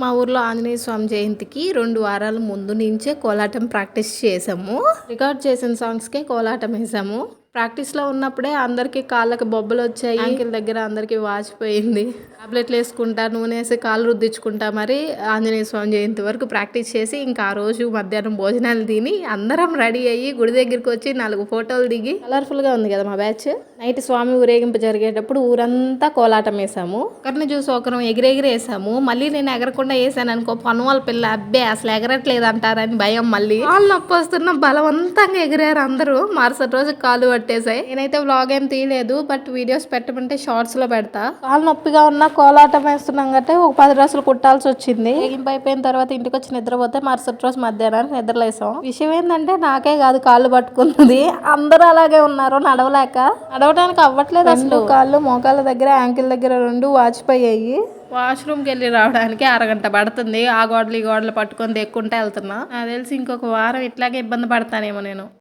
మా ఊర్లో ఆంజనేయ స్వామి జయంతికి 2 వారాల ముందు నుంచే కోలాటం ప్రాక్టీస్ చేసాము. రికార్డ్ చేసిన సాంగ్స్కే కోలాటం వేసాము. ప్రాక్టీస్లో ఉన్నప్పుడే అందరికి కాళ్ళకి బొబ్బలు వచ్చాయి. యాంకిల్ దగ్గర అందరికి వాచిపోయింది. టాబ్లెట్లు వేసుకుంటా నూనె వేసి కాళ్ళు రుద్దించుకుంటా మరి ఆంజనేయ స్వామి జయంతి వరకు ప్రాక్టీస్ చేసి ఇంకా ఆ రోజు మధ్యాహ్నం భోజనాలు తిని అందరం రెడీ అయ్యి గుడి దగ్గరికి వచ్చి 4 ఫోటోలు దిగి కలర్ఫుల్ గా ఉంది కదా మా బ్యాచ్. నైట్ స్వామి ఊరేగింపు జరిగేటప్పుడు ఊరంతా కోలాటం వేసాము. ఒకరిని చూసి ఒకరం ఎగిరెగిరేసాము. మళ్ళీ నేను ఎగరకుండా వేసాను అనుకో పనువాళ్ళ పిల్ల అబ్బే అసలు ఎగరట్లేదు అంటారని భయం. మళ్ళీ కాళ్ళు నొప్పి వస్తున్న బలవంతంగా ఎగిరారు అందరూ. మరుసటి రోజు కాలు పట్టేసాయి. నేనైతే వ్లాగ్ ఏం తీయలేదు, బట్ వీడియోస్ పెట్టమంటే షార్ట్స్ లో పెడతా. కాలు నొప్పిగా ఉన్న కోలాటం వేస్తున్నాం కాబట్టి ఒక 10 రోజులు కుట్టాల్సి వచ్చింది. వేగింపు అయిపోయిన తర్వాత ఇంటికి వచ్చి నిద్రపోతే మరుసటి రోజు మధ్యాహ్నానికి నిద్రలేసాం. విషయం ఏంటంటే నాకే కాదు కాళ్ళు పట్టుకున్నది, అందరూ అలాగే ఉన్నారు నడవలేక. నడవడానికి అవ్వట్లేదు అసలు. కాళ్ళు మోకాళ్ళ దగ్గర యాంకిల్ దగ్గర 2 వాచిపోయాయి. వాష్రూమ్కి వెళ్ళి రావడానికి అరగంట పడుతుంది. ఆ గోడలు ఈ గోడలు పట్టుకొని దెక్కుంటే వెళ్తున్నా. నాకు తెలిసి ఇంకొక వారం ఇట్లాగే ఇబ్బంది పడతానేమో నేను.